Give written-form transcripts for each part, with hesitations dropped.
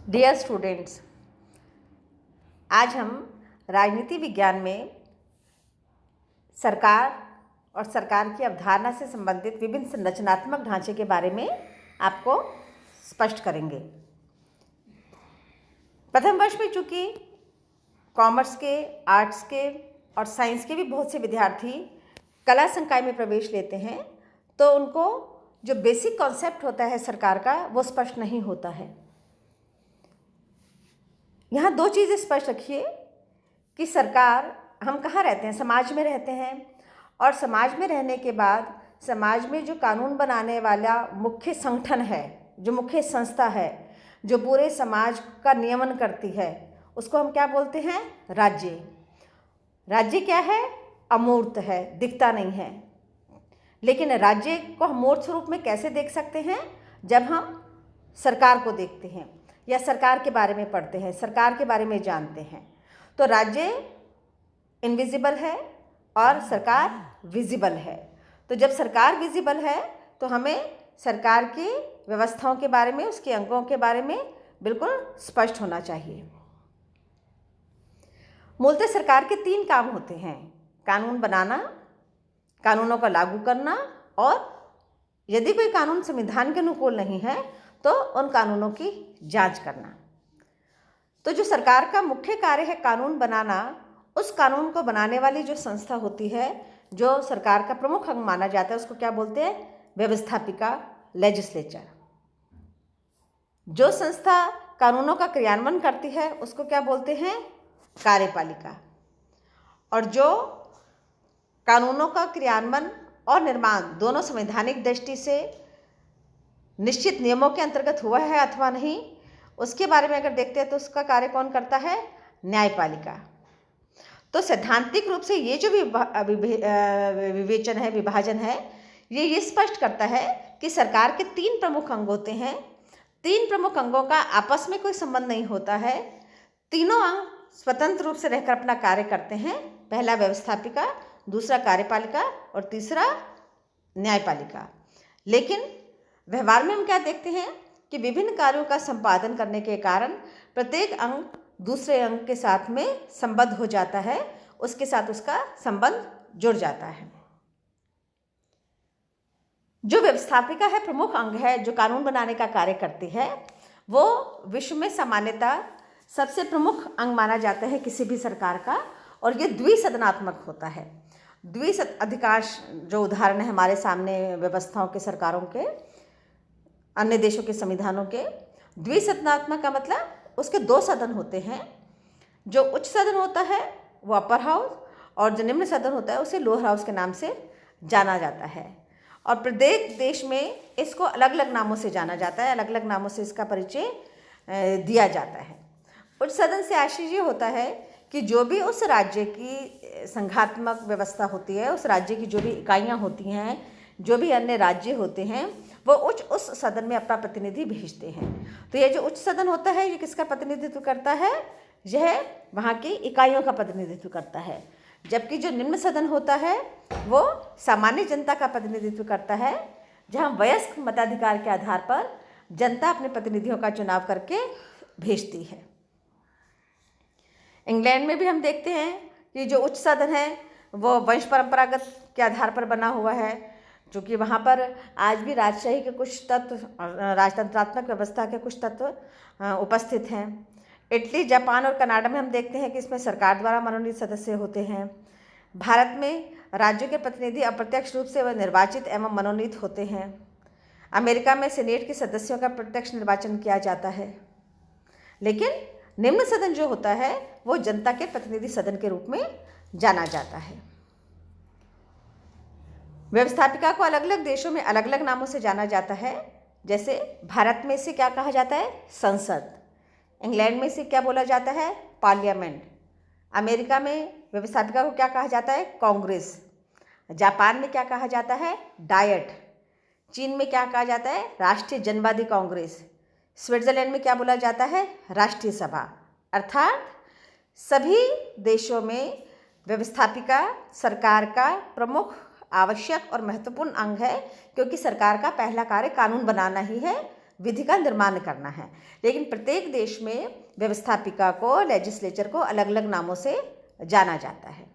Dear students, आज हम राजनीति विज्ञान में सरकार और सरकार की अवधारणा से संबंधित विभिन्न संरचनात्मक ढांचे के बारे में आपको स्पष्ट करेंगे। प्रथम वर्ष में चूँकि कॉमर्स के, आर्ट्स के और साइंस के भी बहुत से विद्यार्थी कला संकाय में प्रवेश लेते हैं, तो उनको जो बेसिक कॉन्सेप्ट होता है सरकार का वो स्पष्ट नहीं होता है। यहाँ दो चीज़ें स्पष्ट रखिए कि सरकार, हम कहाँ रहते हैं? समाज में रहते हैं, और समाज में रहने के बाद समाज में जो कानून बनाने वाला मुख्य संगठन है, जो मुख्य संस्था है, जो पूरे समाज का नियमन करती है, उसको हम क्या बोलते हैं? राज्य। राज्य क्या है? अमूर्त है, दिखता नहीं है। लेकिन राज्य को हम मूर्त स्वरूप में कैसे देख सकते हैं? जब हम सरकार को देखते हैं या सरकार के बारे में पढ़ते हैं, सरकार के बारे में जानते हैं। तो राज्य इनविजिबल है और सरकार विजिबल है। तो जब सरकार विजिबल है तो हमें सरकार की व्यवस्थाओं के बारे में, उसके अंगों के बारे में बिल्कुल स्पष्ट होना चाहिए। मूलतः सरकार के 3 काम होते हैं: कानून बनाना, कानूनों का लागू करना, और यदि कोई कानून संविधान के अनुकूल नहीं है तो उन कानूनों की जांच करना। तो जो सरकार का मुख्य कार्य है कानून बनाना, उस कानून को बनाने वाली जो संस्था होती है, जो सरकार का प्रमुख अंग माना जाता है, उसको क्या बोलते हैं? व्यवस्थापिका, लेजिस्लेचर। जो संस्था कानूनों का क्रियान्वयन करती है उसको क्या बोलते हैं? कार्यपालिका। और जो कानूनों का क्रियान्वयन और निर्माण दोनों संवैधानिक दृष्टि से निश्चित नियमों के अंतर्गत हुआ है अथवा नहीं, उसके बारे में अगर देखते हैं तो उसका कार्य कौन करता है? न्यायपालिका। तो सैद्धांतिक रूप से ये जो विवेचन है, विभाजन है, ये स्पष्ट करता है कि सरकार के 3 प्रमुख अंग होते हैं। 3 प्रमुख अंगों का आपस में कोई संबंध नहीं होता है। तीनों अंग स्वतंत्र रूप से रहकर अपना कार्य करते हैं। पहला व्यवस्थापिका, दूसरा कार्यपालिका और तीसरा न्यायपालिका। लेकिन व्यवहार में हम क्या देखते हैं कि विभिन्न कार्यों का संपादन करने के कारण प्रत्येक अंग दूसरे अंग के साथ में संबद्ध हो जाता है, उसके साथ उसका संबंध जुड़ जाता है। जो व्यवस्थापिका है, प्रमुख अंग है, जो कानून बनाने का कार्य करती है, वो विश्व में सामान्यतः सबसे प्रमुख अंग माना जाता है किसी भी सरकार का, और ये द्विसदनात्मक होता है। अधिकांश जो उदाहरण है हमारे सामने व्यवस्थाओं के, सरकारों के, अन्य देशों के संविधानों के, द्विसदनात्मक का मतलब उसके 2 सदन होते हैं। जो उच्च सदन होता है वो अपर हाउस, और जो निम्न सदन होता है उसे लोअर हाउस के नाम से जाना जाता है। और प्रत्येक देश में इसको अलग अलग नामों से जाना जाता है, अलग अलग नामों से इसका परिचय दिया जाता है। उच्च सदन से आशय ये होता है कि जो भी उस राज्य की संघात्मक व्यवस्था होती है, उस राज्य की जो भी इकाइयाँ होती हैं, जो भी अन्य राज्य होते हैं, वो उस सदन में अपना प्रतिनिधि भेजते हैं। तो ये जो उच्च सदन होता है, ये किसका प्रतिनिधित्व करता है? यह वहाँ की इकाइयों का प्रतिनिधित्व करता है। जबकि जो निम्न सदन होता है वो सामान्य जनता का प्रतिनिधित्व करता है, जहाँ वयस्क मताधिकार के आधार पर जनता अपने प्रतिनिधियों का चुनाव करके भेजती है। इंग्लैंड में भी हम देखते हैं कि जो उच्च सदन है वो वंश परंपरागत के आधार पर बना हुआ है, क्योंकि वहाँ पर आज भी राजशाही के कुछ तत्व, राजतंत्रात्मक व्यवस्था के कुछ तत्व उपस्थित हैं। इटली, जापान और कनाडा में हम देखते हैं कि इसमें सरकार द्वारा मनोनीत सदस्य होते हैं। भारत में राज्यों के प्रतिनिधि अप्रत्यक्ष रूप से निर्वाचित एवं मनोनीत होते हैं। अमेरिका में सीनेट के सदस्यों का प्रत्यक्ष निर्वाचन किया जाता है। लेकिन निम्न सदन जो होता है वो जनता के प्रतिनिधि सदन के रूप में जाना जाता है। व्यवस्थापिका को अलग अलग देशों में अलग अलग नामों से जाना जाता है। जैसे भारत में इसे क्या कहा जाता है? संसद। इंग्लैंड में इसे क्या बोला जाता है? पार्लियामेंट। अमेरिका में व्यवस्थापिका को क्या कहा जाता है? कांग्रेस। जापान में क्या कहा जाता है? डायट। चीन में क्या कहा जाता है? राष्ट्रीय जनवादी कांग्रेस। स्विट्जरलैंड में क्या बोला जाता है? राष्ट्रीय सभा। अर्थात सभी देशों में व्यवस्थापिका सरकार का प्रमुख, आवश्यक और महत्वपूर्ण अंग है, क्योंकि सरकार का पहला कार्य कानून बनाना ही है, विधि का निर्माण करना है। लेकिन प्रत्येक देश में व्यवस्थापिका को, लेजिस्लेचर को अलग अलग नामों से जाना जाता है।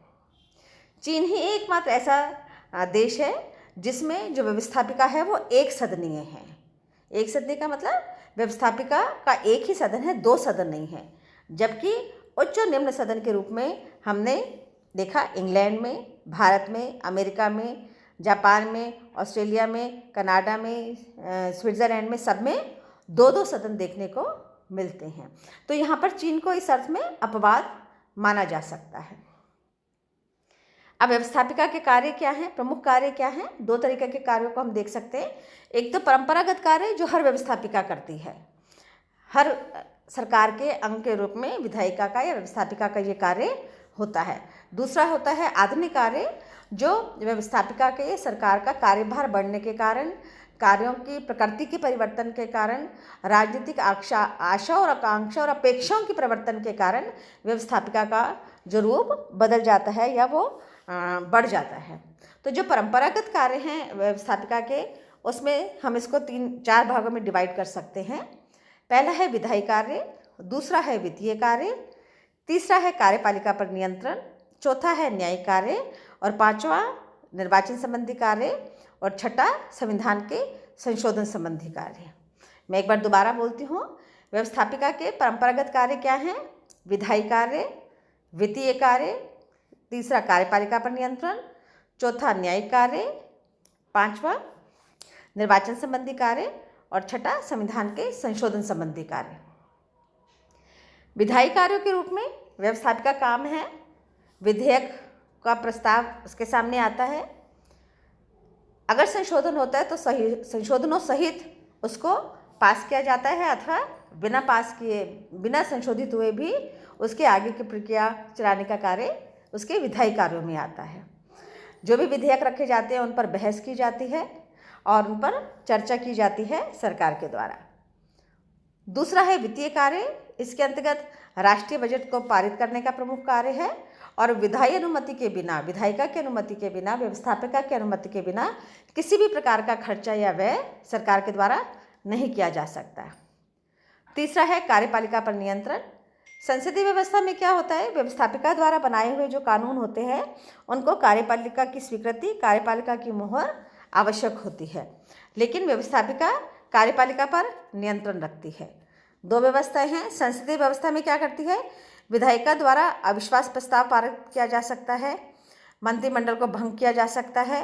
चीन ही एकमात्र ऐसा देश है जिसमें जो व्यवस्थापिका है वो एक सदनीय है। एक सदनीय का मतलब व्यवस्थापिका का एक ही सदन है, दो सदन नहीं है। जबकि उच्च और निम्न सदन के रूप में हमने देखा इंग्लैंड में, भारत में, अमेरिका में, जापान में, ऑस्ट्रेलिया में, कनाडा में, स्विट्ज़रलैंड में, सब में दो दो सदन देखने को मिलते हैं। तो यहाँ पर चीन को इस अर्थ में अपवाद माना जा सकता है। अब व्यवस्थापिका के कार्य क्या हैं, प्रमुख कार्य क्या हैं? दो तरीके के कार्यों को हम देख सकते हैं। एक तो परंपरागत कार्य जो हर व्यवस्थापिका करती है, हर सरकार के अंग के रूप में विधायिका का या व्यवस्थापिका का ये कार्य होता है। दूसरा होता है आधुनिक कार्य, जो व्यवस्थापिका के सरकार का कार्यभार बढ़ने के कारण, कार्यों की प्रकृति के परिवर्तन के कारण, राजनीतिक आशा और आकांक्षा और अपेक्षाओं के परिवर्तन के कारण व्यवस्थापिका का जो रूप बदल जाता है या वो बढ़ जाता है। तो जो परंपरागत कार्य हैं व्यवस्थापिका के, उसमें हम इसको 3-4 भागों में डिवाइड कर सकते हैं। पहला है विधायी कार्य, दूसरा है वित्तीय कार्य, तीसरा है कार्यपालिका पर नियंत्रण, चौथा है न्यायिक कार्य और पांचवा निर्वाचन संबंधी कार्य और छठा संविधान के संशोधन संबंधी कार्य। मैं एक बार दोबारा बोलती हूँ। व्यवस्थापिका के परंपरागत कार्य क्या हैं? विधायी कार्य, वित्तीय कार्य, तीसरा कार्यपालिका पर नियंत्रण, चौथा न्यायिक कार्य, पांचवा निर्वाचन संबंधी कार्य और छठा संविधान के संशोधन संबंधी कार्य। विधायी कार्यों के रूप में व्यवस्थापिका काम है, विधेयक का प्रस्ताव उसके सामने आता है, अगर संशोधन होता है तो संशोधनों सहित उसको पास किया जाता है अथवा बिना संशोधित हुए भी उसके आगे की प्रक्रिया चलाने का कार्य उसके विधायी कार्यों में आता है। जो भी विधेयक रखे जाते हैं उन पर बहस की जाती है और उन पर चर्चा की जाती है सरकार के द्वारा। दूसरा है वित्तीय कार्य, इसके अंतर्गत राष्ट्रीय बजट को पारित करने का प्रमुख कार्य है और विधायी अनुमति के बिना, विधायिका की अनुमति के बिना, व्यवस्थापिका की अनुमति के बिना किसी भी प्रकार का खर्चा या व्यय सरकार के द्वारा नहीं किया जा सकता। तीसरा है कार्यपालिका पर नियंत्रण। संसदीय व्यवस्था में क्या होता है, व्यवस्थापिका द्वारा बनाए हुए जो कानून होते हैं उनको कार्यपालिका की स्वीकृति, कार्यपालिका की मुहर आवश्यक होती है, लेकिन व्यवस्थापिका कार्यपालिका पर नियंत्रण रखती है। दो व्यवस्थाएं हैं। संसदीय व्यवस्था में क्या करती है, विधायिका द्वारा अविश्वास प्रस्ताव पारित किया जा सकता है, मंत्रिमंडल को भंग किया जा सकता है,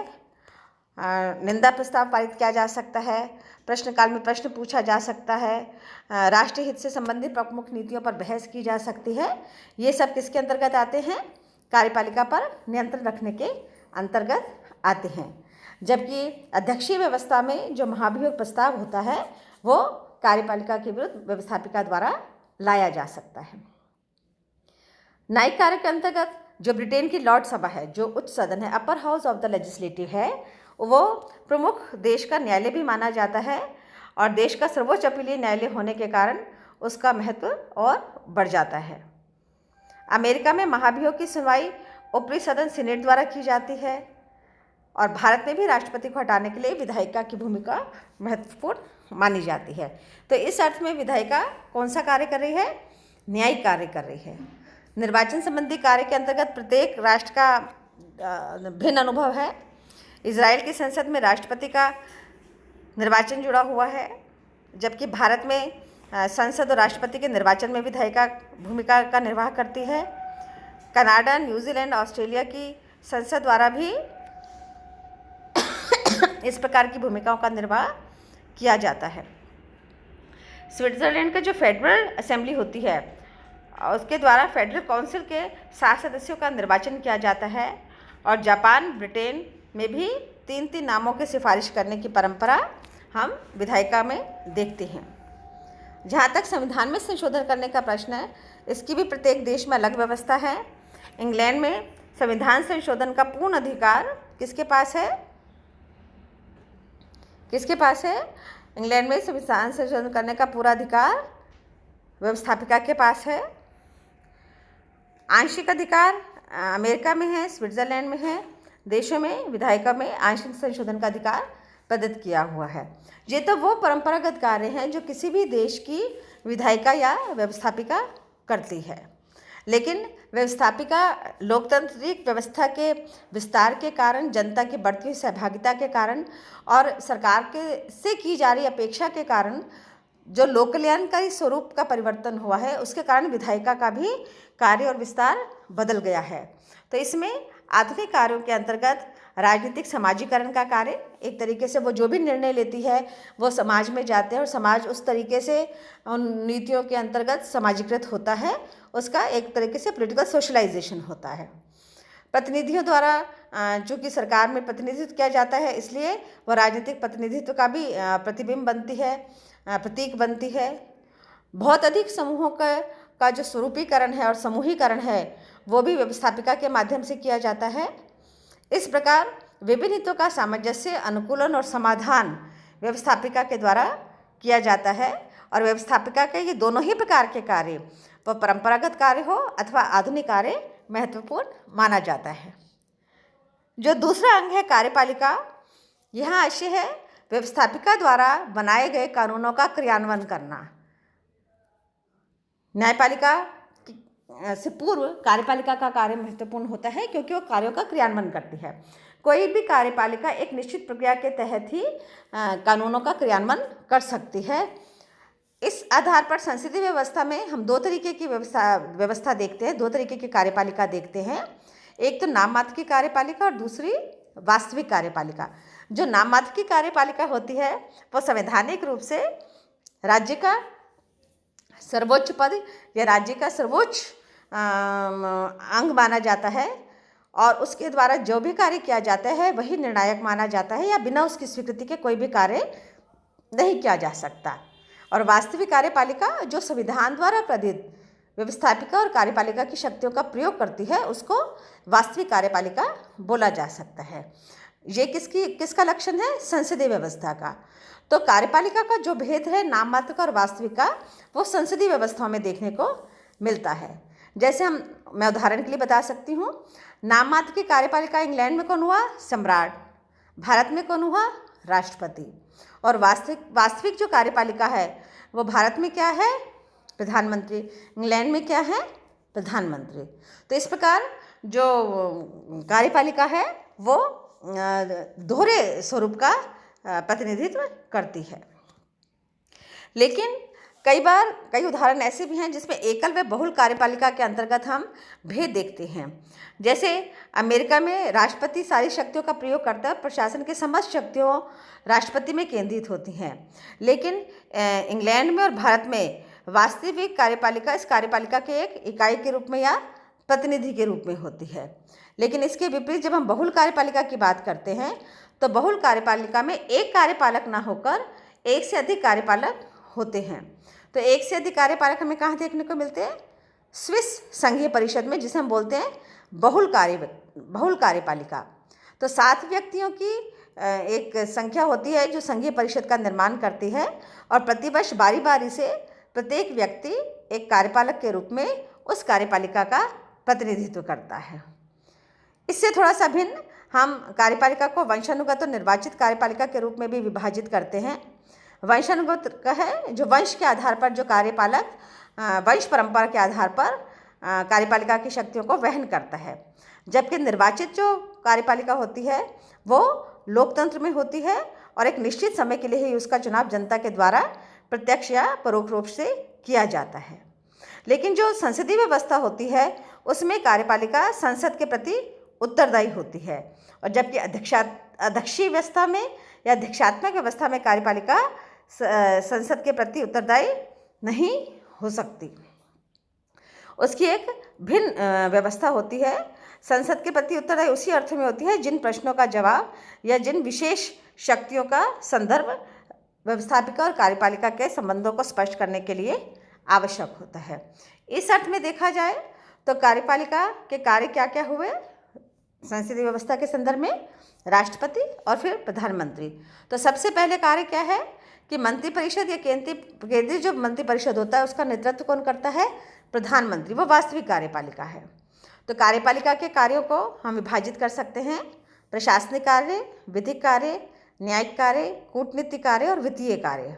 निंदा प्रस्ताव पारित किया जा सकता है, प्रश्नकाल में प्रश्न पूछा जा सकता है, राष्ट्रीय हित से संबंधित प्रमुख नीतियों पर बहस की जा सकती है। ये सब किसके अंतर्गत आते हैं, कार्यपालिका पर नियंत्रण रखने के अंतर्गत आते हैं। जबकि अध्यक्षीय व्यवस्था में जो महाभियोग प्रस्ताव होता है वो कार्यपालिका के विरुद्ध व्यवस्थापिका द्वारा लाया जा सकता है। न्यायिक कार्य के अंतर्गत जो ब्रिटेन की लॉर्ड सभा है, जो उच्च सदन है, upper house of the legislative है, वो प्रमुख देश का न्यायालय भी माना जाता है और देश का सर्वोच्च अपीलीय न्यायालय होने के कारण उसका महत्व और बढ़ जाता है। अमेरिका में महाभियोग की सुनवाई ऊपरी सदन सीनेट द्वारा की जाती है और भारत में भी राष्ट्रपति को हटाने के लिए विधायिका की भूमिका महत्वपूर्ण मानी जाती है। तो इस अर्थ में विधायिका कौन सा कार्य कर रही है, न्यायिक कार्य कर रही है। निर्वाचन संबंधी कार्य के अंतर्गत प्रत्येक राष्ट्र का भिन्न अनुभव है। इजराइल की संसद में राष्ट्रपति का निर्वाचन जुड़ा हुआ है, जबकि भारत में संसद और राष्ट्रपति के निर्वाचन में विधायिका भूमिका का निर्वाह करती है। कनाडा, न्यूजीलैंड, ऑस्ट्रेलिया की संसद द्वारा भी इस प्रकार की भूमिकाओं का निर्वाह किया जाता है। स्विट्ज़रलैंड का जो फेडरल असेंबली होती है उसके द्वारा फेडरल काउंसिल के 7 सदस्यों का निर्वाचन किया जाता है और जापान, ब्रिटेन में भी 3-3 नामों की सिफारिश करने की परंपरा हम विधायिका में देखते हैं। जहाँ तक संविधान में संशोधन करने का प्रश्न है, इसकी भी प्रत्येक देश में अलग व्यवस्था है। इंग्लैंड में संविधान संशोधन का पूर्ण अधिकार किसके पास है, इंग्लैंड में संविधान संशोधन करने का पूरा अधिकार व्यवस्थापिका के पास है। आंशिक अधिकार अमेरिका में है, स्विट्ज़रलैंड में है। देशों में विधायिका में आंशिक संशोधन का अधिकार प्रदत्त किया हुआ है। ये तो वो परंपरागत कार्य हैं जो किसी भी देश की विधायिका या व्यवस्थापिका करती है। लेकिन व्यवस्थापिका लोकतांत्रिक व्यवस्था के विस्तार के कारण, जनता की बढ़ती हुई सहभागिता के कारण और सरकार के से की जा रही अपेक्षा के कारण जो लोक कल्याणकारी स्वरूप का परिवर्तन हुआ है, उसके कारण विधायिका का भी कार्य और विस्तार बदल गया है। तो इसमें आधुनिक कार्यों के अंतर्गत राजनीतिक समाजीकरण का कार्य, एक तरीके से वो जो भी निर्णय लेती है वो समाज में जाते हैं और समाज उस तरीके से उन नीतियों के अंतर्गत समाजीकृत होता है, उसका एक तरीके से पॉलिटिकल सोशलाइजेशन होता है। प्रतिनिधियों द्वारा चूँकि सरकार में प्रतिनिधित्व किया जाता है, इसलिए वह राजनीतिक प्रतिनिधित्व का भी प्रतिबिंब बनती है, प्रतीक बनती है। बहुत अधिक समूहों का जो स्वरूपीकरण है और समूहीकरण है, वो भी व्यवस्थापिका के माध्यम से किया जाता है। इस प्रकार विभिन्न हितों का सामंजस्य, अनुकूलन और समाधान व्यवस्थापिका के द्वारा किया जाता है। और व्यवस्थापिका के ये दोनों ही प्रकार के कार्य, वह परंपरागत कार्य हो अथवा आधुनिक कार्य, महत्वपूर्ण माना जाता है। जो दूसरा अंग है कार्यपालिका, यहाँ आशय है व्यवस्थापिका द्वारा बनाए गए कानूनों का क्रियान्वयन करना। न्यायपालिका से पूर्व कार्यपालिका का कार्य महत्वपूर्ण होता है, क्योंकि वो कार्यों का क्रियान्वयन करती है। कोई भी कार्यपालिका एक निश्चित प्रक्रिया के तहत ही कानूनों का क्रियान्वयन कर सकती है। इस आधार पर संसदीय व्यवस्था में हम दो तरीके की व्यवस्था देखते हैं, दो तरीके की कार्यपालिका देखते हैं। एक तो नाम मात्र की कार्यपालिका और दूसरी वास्तविक कार्यपालिका। जो नाम मात्र की कार्यपालिका होती है वो संवैधानिक रूप से राज्य का सर्वोच्च पद या राज्य का सर्वोच्च अंग माना जाता है और उसके द्वारा जो भी कार्य किया जाता है वही निर्णायक माना जाता है, या बिना उसकी स्वीकृति के कोई भी कार्य नहीं किया जा सकता। और वास्तविक कार्यपालिका जो संविधान द्वारा प्रदत्त व्यवस्थापिका और कार्यपालिका की शक्तियों का प्रयोग करती है, उसको वास्तविक कार्यपालिका बोला जा सकता है। ये किसका लक्षण है? संसदीय व्यवस्था का। तो कार्यपालिका का जो भेद है नाम मात्र का और वास्तविक का, वो संसदीय व्यवस्थाओं में देखने को मिलता है। जैसे मैं उदाहरण के लिए बता सकती हूँ, नाम मात्र की कार्यपालिका इंग्लैंड में कौन हुआ? सम्राट। भारत में कौन हुआ? राष्ट्रपति। और वास्तविक जो कार्यपालिका है वो भारत में क्या है? प्रधानमंत्री। इंग्लैंड में क्या है? प्रधानमंत्री। तो इस प्रकार जो कार्यपालिका है वो दोहरे स्वरूप का प्रतिनिधित्व करती है। लेकिन कई उदाहरण ऐसे भी हैं जिसमें एकल व बहुल कार्यपालिका के अंतर्गत हम भेद देखते हैं। जैसे अमेरिका में राष्ट्रपति सारी शक्तियों का प्रयोग करता है, प्रशासन के समस्त शक्तियों राष्ट्रपति में केंद्रित होती हैं। लेकिन इंग्लैंड में और भारत में वास्तविक कार्यपालिका इस कार्यपालिका के एक इकाई के रूप में या प्रतिनिधि के रूप में होती है। लेकिन इसके विपरीत जब हम बहुल कार्यपालिका की बात करते हैं तो बहुल कार्यपालिका में एक कार्यपालक ना होकर एक से अधिक कार्यपालक होते हैं। तो एक से अधिक कार्यपालक हमें कहाँ देखने को मिलते हैं? स्विस संघीय परिषद में, जिसे हम बोलते हैं बहुल कार्यपालिका। तो 7 व्यक्तियों की एक संख्या होती है जो संघीय परिषद का निर्माण करती है और प्रतिवर्ष बारी बारी से प्रत्येक व्यक्ति एक कार्यपालक के रूप में उस कार्यपालिका का प्रतिनिधित्व करता है। इससे थोड़ा सा भिन्न हम कार्यपालिका को वंशानुगत और निर्वाचित कार्यपालिका के रूप में भी विभाजित करते हैं। वंशानुगत का है जो वंश के आधार पर जो कार्यपालक वंश परंपरा के आधार पर कार्यपालिका की शक्तियों को वहन करता है, जबकि निर्वाचित जो कार्यपालिका होती है वो लोकतंत्र में होती है और एक निश्चित समय के लिए ही उसका चुनाव जनता के द्वारा प्रत्यक्ष या परोक्ष रूप से किया जाता है। लेकिन जो संसदीय व्यवस्था होती है उसमें कार्यपालिका संसद के प्रति उत्तरदायी होती है, और जबकि अध्यक्षीय व्यवस्था में या अध्यक्षात्मक व्यवस्था में कार्यपालिका संसद के प्रति उत्तरदायी नहीं हो सकती। उसकी एक भिन्न व्यवस्था होती है। संसद के प्रति उत्तरदायी उसी अर्थ में होती है जिन प्रश्नों का जवाब या जिन विशेष शक्तियों का संदर्भ व्यवस्थापिका और कार्यपालिका के संबंधों को स्पष्ट करने के लिए आवश्यक होता है। इस अर्थ में देखा जाए तो कार्यपालिका के कार्य क्या क्या हुए संसदीय व्यवस्था के संदर्भ में? राष्ट्रपति और फिर प्रधानमंत्री। तो सबसे पहले कार्य क्या है कि मंत्रिपरिषद या केंद्रीय जो मंत्रिपरिषद होता है उसका नेतृत्व कौन करता है? प्रधानमंत्री। वो वास्तविक कार्यपालिका है। तो कार्यपालिका के कार्यों को हम विभाजित कर सकते हैं: प्रशासनिक कार्य, विधिक कार्य, न्यायिक कार्य, कूटनीतिक कार्य और वित्तीय कार्य।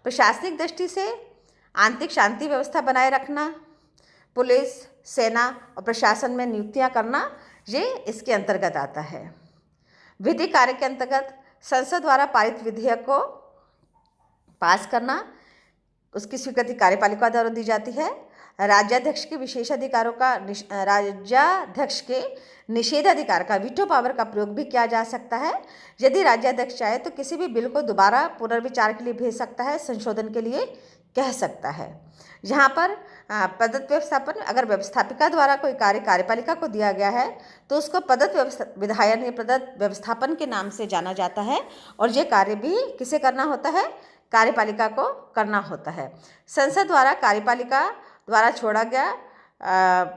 प्रशासनिक दृष्टि से आंतरिक शांति व्यवस्था बनाए रखना, पुलिस, सेना और प्रशासन में नियुक्तियां करना, ये इसके अंतर्गत आता है। विधि कार्य के अंतर्गत संसद द्वारा पारित विधेयक को पास करना, उसकी स्वीकृति कार्यपालिका द्वारा दी जाती है। राज्याध्यक्ष के विशेष अधिकारों का राज्याध्यक्ष के निषेधाधिकार का वीटो पावर का प्रयोग भी किया जा सकता है। यदि राज्याध्यक्ष चाहे तो किसी भी बिल को दोबारा पुनर्विचार के लिए भेज सकता है, संशोधन के लिए कह सकता है। यहाँ पर पदत्व व्यवस्थापन, अगर व्यवस्थापिका द्वारा कोई कार्य कार्यपालिका को दिया गया है तो उसको पदत्व विधायन या पदत्व व्यवस्थापन के नाम से जाना जाता है, और ये कार्य भी किसे करना होता है? कार्यपालिका को करना होता है। संसद द्वारा कार्यपालिका द्वारा छोड़ा गया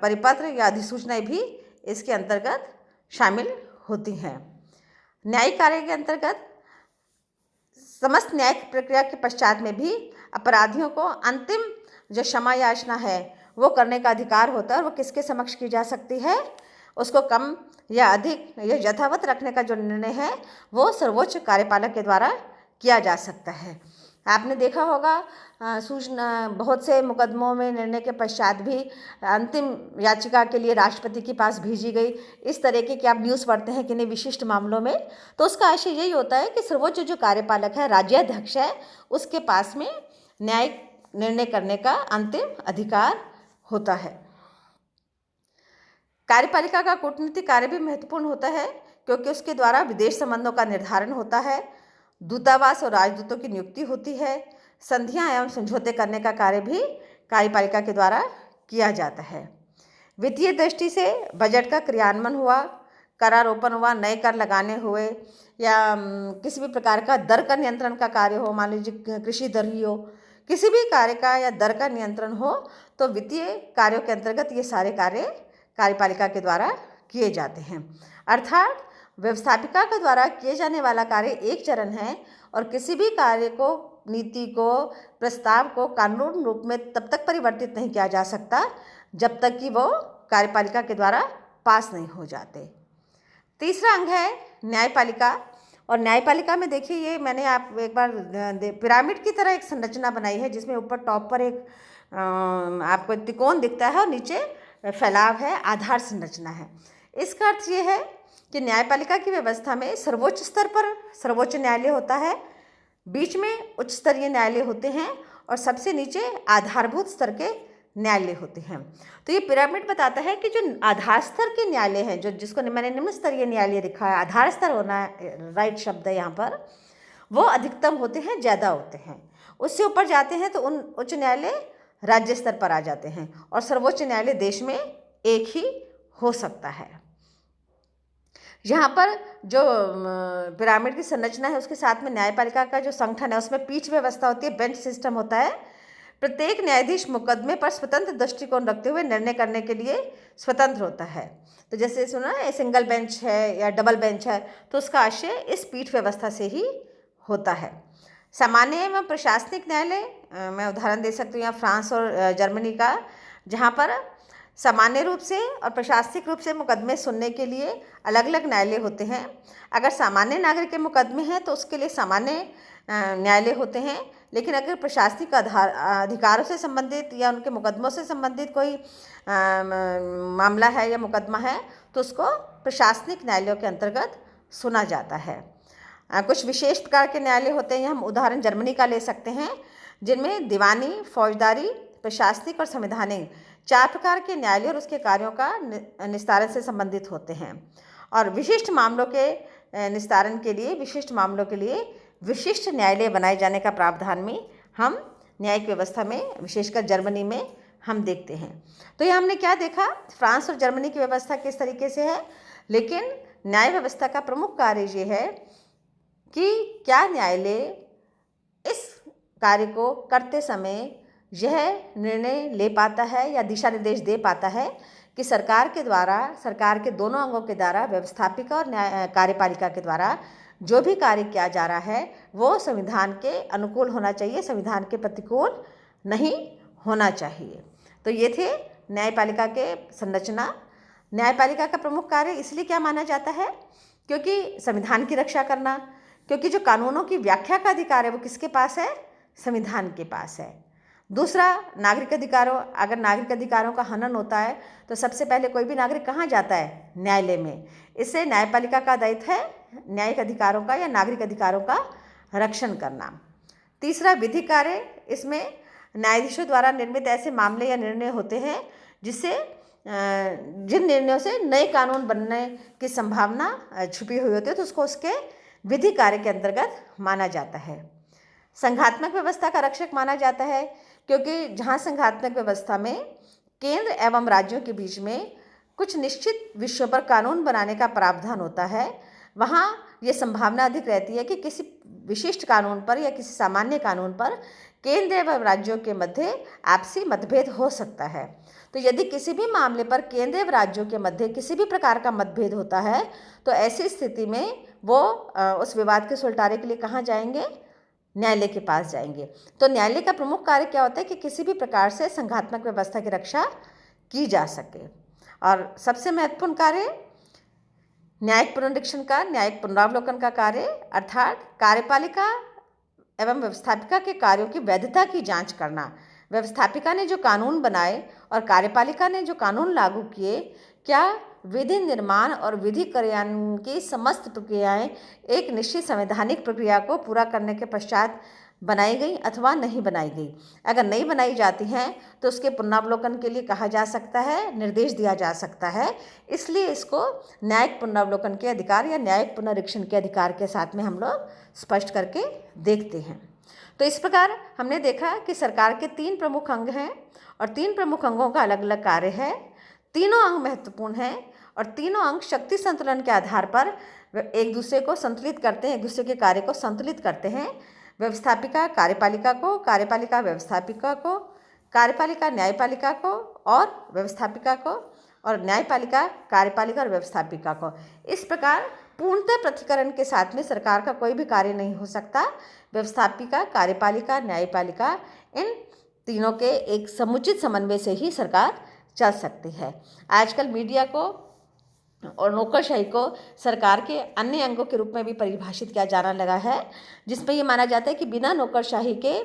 परिपत्र या अधिसूचनाएं भी इसके अंतर्गत शामिल होती हैं। न्यायिक कार्य के अंतर्गत समस्त न्यायिक प्रक्रिया के पश्चात में भी अपराधियों को अंतिम जो क्षमा याचना है वो करने का अधिकार होता है, और वो किसके समक्ष की जा सकती है? उसको कम या अधिक या यथावत रखने का जो निर्णय है वो सर्वोच्च कार्यपालक के द्वारा किया जा सकता है। आपने देखा होगा सूचना बहुत से मुकदमों में निर्णय के पश्चात भी अंतिम याचिका के लिए राष्ट्रपति के पास भेजी गई, इस तरह के आप न्यूज़ पढ़ते हैं कि नहीं विशिष्ट मामलों में, तो उसका आशय यही होता है कि सर्वोच्च जो कार्यपालक है, राज्याध्यक्ष है, उसके पास में न्यायिक निर्णय करने का अंतिम अधिकार होता है। कार्यपालिका का कूटनीतिक कार्य भी महत्वपूर्ण होता है, क्योंकि उसके द्वारा विदेश संबंधों का निर्धारण होता है, दूतावास और राजदूतों की नियुक्ति होती है, संधियां एवं समझौते करने का कार्य भी कार्यपालिका के द्वारा किया जाता है। वित्तीय दृष्टि से बजट का क्रियान्वयन हुआ, करारोपण हुआ, नए कर लगाने हुए, या किसी भी प्रकार का दर का नियंत्रण का कार्य हो, मान लीजिए कृषि दर ही हो, किसी भी कार्य का या दर का नियंत्रण हो, तो वित्तीय कार्यों के अंतर्गत ये सारे कार्य कार्यपालिका के द्वारा किए जाते हैं। अर्थात व्यवस्थापिका के द्वारा किए जाने वाला कार्य एक चरण है, और किसी भी कार्य को, नीति को, प्रस्ताव को कानून रूप में तब तक परिवर्तित नहीं किया जा सकता जब तक कि वो कार्यपालिका के द्वारा पास नहीं हो जाते। तीसरा अंग है न्यायपालिका, और न्यायपालिका में देखिए ये मैंने आप एक बार पिरामिड की तरह एक संरचना बनाई है, जिसमें ऊपर टॉप पर एक आपको त्रिकोण दिखता है और नीचे फैलाव है, आधार संरचना है। इसका अर्थ ये है कि न्यायपालिका की व्यवस्था में सर्वोच्च स्तर पर सर्वोच्च न्यायालय होता है, बीच में उच्च स्तरीय न्यायालय होते हैं, और सबसे नीचे आधारभूत स्तर के न्यायालय होते हैं। तो ये पिरामिड बताता है कि जो आधार स्तर के न्यायालय हैं, जो जिसको मैंने निम्न स्तरीय न्यायालय लिखा है, आधार स्तर होना राइट शब्द है यहाँ पर, वो अधिकतम होते हैं, ज़्यादा होते हैं। उससे ऊपर जाते हैं तो उन उच्च न्यायालय राज्य स्तर पर आ जाते हैं, और सर्वोच्च न्यायालय देश में एक ही हो सकता है। यहाँ पर जो पिरामिड की संरचना है उसके साथ में न्यायपालिका का जो संगठन है उसमें पीठ व्यवस्था होती है, बेंच सिस्टम होता है। प्रत्येक न्यायाधीश मुकदमे पर स्वतंत्र दृष्टिकोण रखते हुए निर्णय करने के लिए स्वतंत्र होता है। तो जैसे सुना है सिंगल बेंच है या डबल बेंच है, तो उसका आशय इस पीठ व्यवस्था से ही होता है। सामान्य एवं प्रशासनिक न्यायालय मैं उदाहरण दे सकती हूँ यहाँ फ्रांस और जर्मनी का, जहाँ पर सामान्य रूप से और प्रशासनिक रूप से मुकदमे सुनने के लिए अलग अलग न्यायालय होते हैं। अगर सामान्य नागरिक के मुकदमे हैं तो उसके लिए सामान्य न्यायालय होते हैं, लेकिन अगर प्रशासनिक अधिकारों से संबंधित या उनके मुकदमों से संबंधित कोई मामला है या मुकदमा है तो उसको प्रशासनिक न्यायालयों के अंतर्गत सुना जाता है। कुछ विशेष प्रकार के न्यायालय होते हैं, हम उदाहरण जर्मनी का ले सकते हैं, जिनमें दीवानी, फौजदारी, प्रशासनिक और संवैधानिक 4 प्रकार के न्यायालय और उसके कार्यों का निस्तारण से संबंधित होते हैं। और विशिष्ट मामलों के निस्तारण के लिए, विशिष्ट मामलों के लिए विशिष्ट न्यायालय बनाए जाने का प्रावधान में हम न्यायिक व्यवस्था में विशेषकर जर्मनी में हम देखते हैं। तो ये हमने क्या देखा, फ्रांस और जर्मनी की व्यवस्था किस तरीके से है, लेकिन न्याय व्यवस्था का प्रमुख कार्य ये है कि क्या न्यायालय इस कार्य को करते समय यह निर्णय ले पाता है या दिशा निर्देश दे पाता है कि सरकार के द्वारा, सरकार के दोनों अंगों के द्वारा, व्यवस्थापिका और कार्यपालिका के द्वारा जो भी कार्य किया जा रहा है वो संविधान के अनुकूल होना चाहिए, संविधान के प्रतिकूल नहीं होना चाहिए। तो ये थे न्यायपालिका के संरचना। न्यायपालिका का प्रमुख कार्य इसलिए क्या माना जाता है, क्योंकि संविधान की रक्षा करना, क्योंकि जो कानूनों की व्याख्या का अधिकार है वो किसके पास है? संविधान के पास है। दूसरा, नागरिक अधिकारों, अगर नागरिक अधिकारों का हनन होता है तो सबसे पहले कोई भी नागरिक कहाँ जाता है? न्यायालय में। इससे न्यायपालिका का दायित्व है न्यायिक अधिकारों का या नागरिक अधिकारों का रक्षण करना। तीसरा, विधि कार्य, इसमें न्यायाधीशों द्वारा निर्मित ऐसे मामले या निर्णय होते हैं जिससे जिन निर्णयों से नए कानून बनने की संभावना छुपी हुई होती है, तो उसको उसके विधि कार्य के अंतर्गत माना जाता है। संघात्मक व्यवस्था का रक्षक माना जाता है, क्योंकि जहाँ संघात्मक व्यवस्था में केंद्र एवं राज्यों के बीच में कुछ निश्चित विषयों पर कानून बनाने का प्रावधान होता है, वहाँ ये संभावना अधिक रहती है कि किसी विशिष्ट कानून पर या किसी सामान्य कानून पर केंद्र एवं राज्यों के मध्य आपसी मतभेद हो सकता है। तो यदि किसी भी मामले पर केंद्र एवं राज्यों के मध्य किसी भी प्रकार का मतभेद होता है, तो ऐसी स्थिति में वो उस विवाद के सुलटारे के लिए कहाँ जाएंगे? न्यायालय के पास जाएंगे। तो न्यायालय का प्रमुख कार्य क्या होता है कि किसी भी प्रकार से संघात्मक व्यवस्था की रक्षा की जा सके। और सबसे महत्वपूर्ण कार्य न्यायिक पुनरीक्षण का, न्यायिक पुनरावलोकन का कार्य, अर्थात कार्यपालिका एवं व्यवस्थापिका के कार्यों की वैधता की जांच करना। व्यवस्थापिका ने जो कानून बनाए और कार्यपालिका ने जो कानून लागू किए, क्या विधि निर्माण और विधि कार्यान्वयन की समस्त प्रक्रियाएं एक निश्चित संवैधानिक प्रक्रिया को पूरा करने के पश्चात बनाई गई अथवा नहीं बनाई गई। अगर नहीं बनाई जाती हैं तो उसके पुनरावलोकन के लिए कहा जा सकता है, निर्देश दिया जा सकता है। इसलिए इसको न्यायिक पुनरावलोकन के अधिकार या न्यायिक पुनरीक्षण के अधिकार के साथ में हम लोग स्पष्ट करके देखते हैं। तो इस प्रकार हमने देखा कि सरकार के 3 प्रमुख अंग हैं और 3 प्रमुख अंगों का अलग अलग कार्य है। तीनों अंग महत्वपूर्ण हैं और तीनों अंग शक्ति संतुलन के आधार पर एक दूसरे को संतुलित करते हैं, एक दूसरे के कार्य को संतुलित करते हैं। व्यवस्थापिका कार्यपालिका को, कार्यपालिका व्यवस्थापिका को, कार्यपालिका न्यायपालिका को और व्यवस्थापिका को, और न्यायपालिका कार्यपालिका और व्यवस्थापिका को। इस प्रकार पूर्णतः पृथक्करण के साथ में सरकार का कोई भी कार्य नहीं हो सकता। व्यवस्थापिका, कार्यपालिका, न्यायपालिका, इन तीनों के एक समुचित समन्वय से ही सरकार चल सकती है। आजकल मीडिया को और नौकरशाही को सरकार के अन्य अंगों के रूप में भी परिभाषित किया जाना लगा है, जिसमें ये माना जाता है कि बिना नौकरशाही के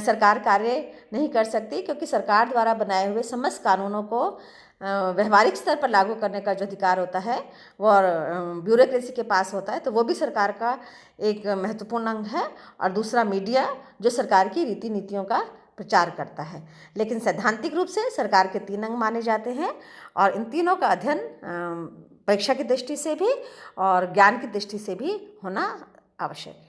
सरकार कार्य नहीं कर सकती, क्योंकि सरकार द्वारा बनाए हुए समस्त कानूनों को व्यवहारिक स्तर पर लागू करने का जो अधिकार होता है वो ब्यूरोक्रेसी के पास होता है। तो वो भी सरकार का एक महत्वपूर्ण अंग है। और दूसरा मीडिया, जो सरकार की रीति नीतियों का प्रचार करता है। लेकिन सैद्धांतिक रूप से सरकार के 3 अंग माने जाते हैं और इन तीनों का अध्ययन परीक्षा की दृष्टि से भी और ज्ञान की दृष्टि से भी होना आवश्यक है।